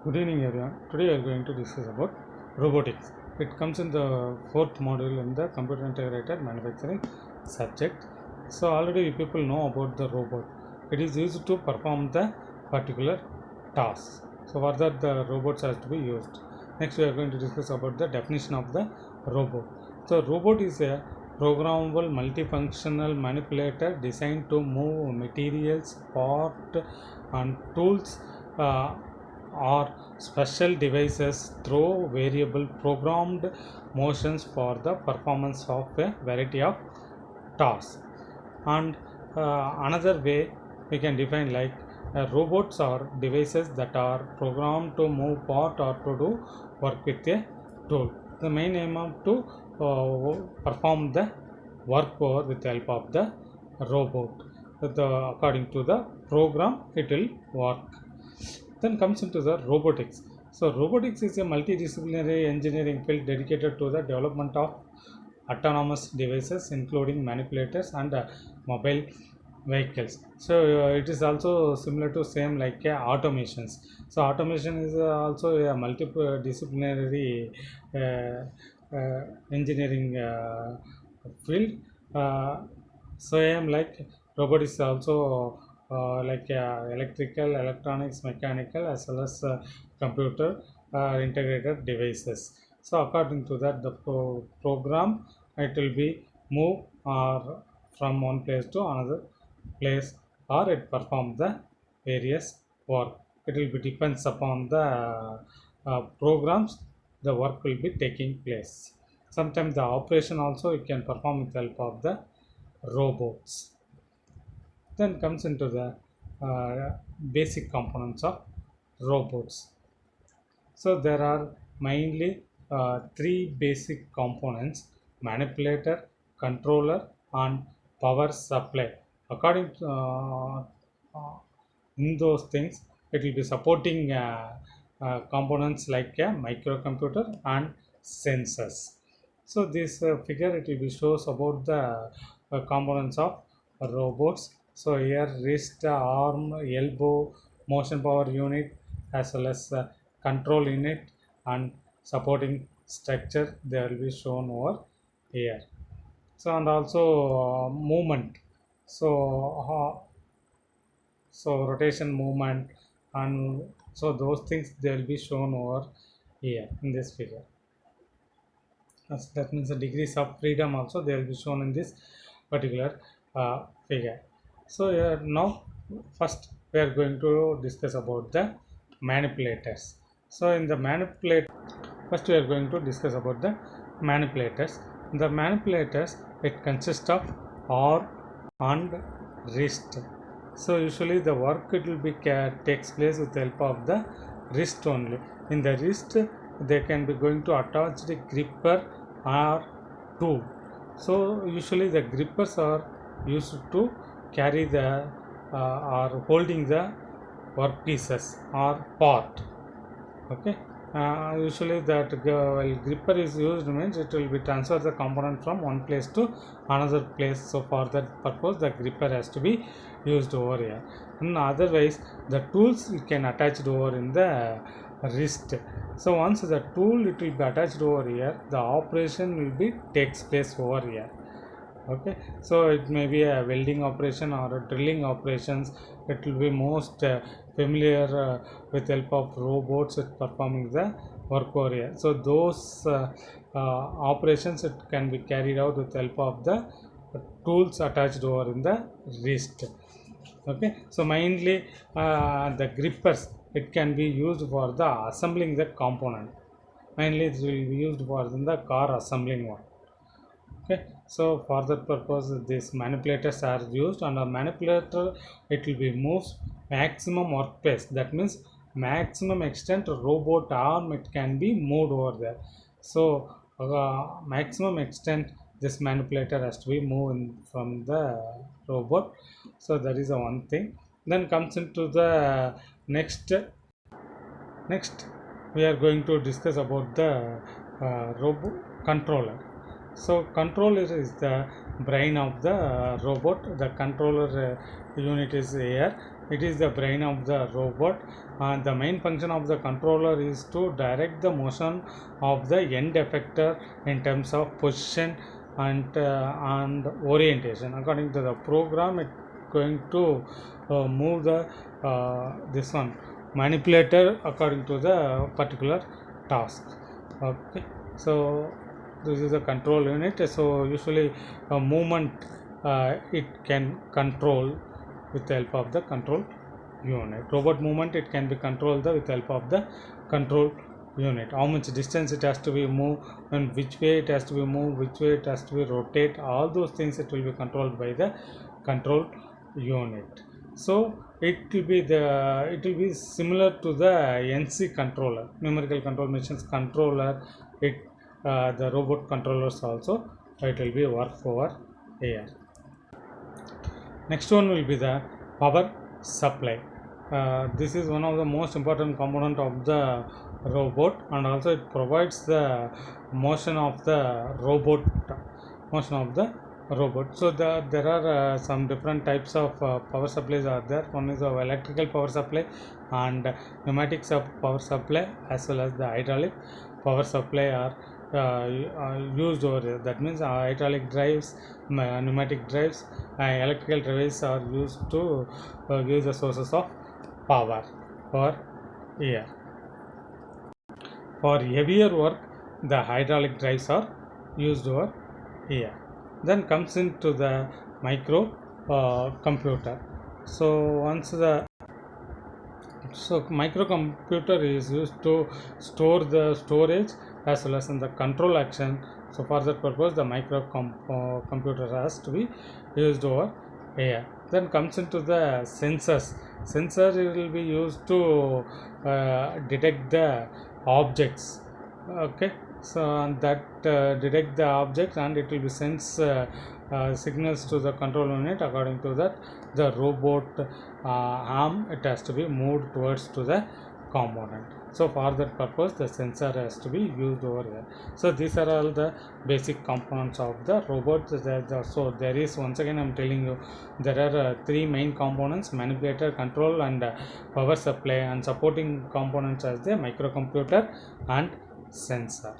Good evening everyone. Today we are going to discuss about robotics. It comes in the fourth module in the computer integrated manufacturing subject. So already people know about the robot. It is used to perform the particular task. So for that the robots has to be used. Next we are going to discuss about the definition of the robot. So robot is a programmable multifunctional manipulator designed to move materials, part and tools or special devices through variable programmed motions for the performance of a variety of tasks. And another way we can define like robots are devices that are programmed to move part or to do work with a tool. The main aim of to perform the work over with the help of the robot. According to the program it will work. Then comes into the robotics. So robotics is a multidisciplinary engineering field dedicated to the development of autonomous devices including manipulators and mobile vehicles. So it is also similar to same like automations. So automation is also a multidisciplinary engineering field. Same like robot is also electrical, electronics, mechanical as well as computer integrated devices. So according to that the program it will be move or from one place to another place, or it perform the various work. It will be depends upon the programs the work will be taking place. Sometimes the operation also it can perform with help of the robots. Then comes into the basic components of robots. So there are mainly three basic components: manipulator, controller, and power supply. According to in those things, it will be supporting components like a microcomputer and sensors. So this figure it will be shows about the components of robots. So here wrist, arm, elbow, motion power unit as well as control unit and supporting structure they will be shown over here. So and also movement. So rotation, movement, and so those things they will be shown over here in this figure. That means the degrees of freedom also they will be shown in this particular figure. So now first we are going to discuss about the manipulators. So in the first we are going to discuss about the manipulators. The manipulators it consists of arm and wrist. So usually the work it will be takes place with the help of the wrist only. In the wrist they can be going to attach the gripper or tool. So usually the grippers are used to carry the or holding the work pieces or part. Okay. Usually that while gripper is used means it will be transfer the component from one place to another place. So for that purpose the gripper has to be used over here. And otherwise the tools you can attach it over in the wrist. So once the tool it will be attached over here, the operation will be takes place over here. Okay, so it may be a welding operation or a drilling operations. It will be most familiar with help of robots at performing the work over here. So those operations it can be carried out with help of the tools attached over in the wrist. Okay, so mainly the grippers it can be used for the assembling the component. Mainly it will be used for in the car assembling one. Okay, so for that purpose these manipulators are used, and a manipulator it will be moves maximum workplace. That means maximum extent robot arm it can be moved over there. So maximum extent this manipulator has to be moved from the robot. So that is the one thing. Then comes into the next we are going to discuss about the robot controller. So controller is the brain of the robot. The controller unit is here. it is the brain of the robot, and the main function of the controller is to direct the motion of the end effector in terms of position and orientation. According to the program, it going to move the this one manipulator according to the particular task. Okay, so this is a control unit. So usually a movement it can control with the help of the control unit. Robot movement it can be controlled with the help of the control unit. How much distance it has to be moved, and which way it has to be moved, which way it has to be rotate, all those things it will be controlled by the control unit. So it will be similar to the NC controller, numerical control machines controller. It the robot controllers also it will be work over here. Next one will be the power supply. This is one of the most important component of the robot, and also it provides the motion of the robot. So there are some different types of power supplies are there. One is electrical power supply and pneumatic power supply, as well as the hydraulic power supply are used over here. That means hydraulic drives, pneumatic drives, electrical drives are used to give the sources of power for here. For heavier work, the hydraulic drives are used over here. Then comes into the micro computer. So microcomputer is used to store the storage as well as in the control action. So for that purpose, the computer has to be used over here. Then comes into the sensors. Sensor will be used to detect the objects. Okay, so that detect the objects, and it will be sense signals to the control unit. According to that, the robot arm it has to be moved towards to the component. So for that purpose, the sensor has to be used over here. So these are all the basic components of the robot. So there is, once again I'm telling you, there are three main components: manipulator, control, and power supply, and supporting components as the microcomputer and sensor.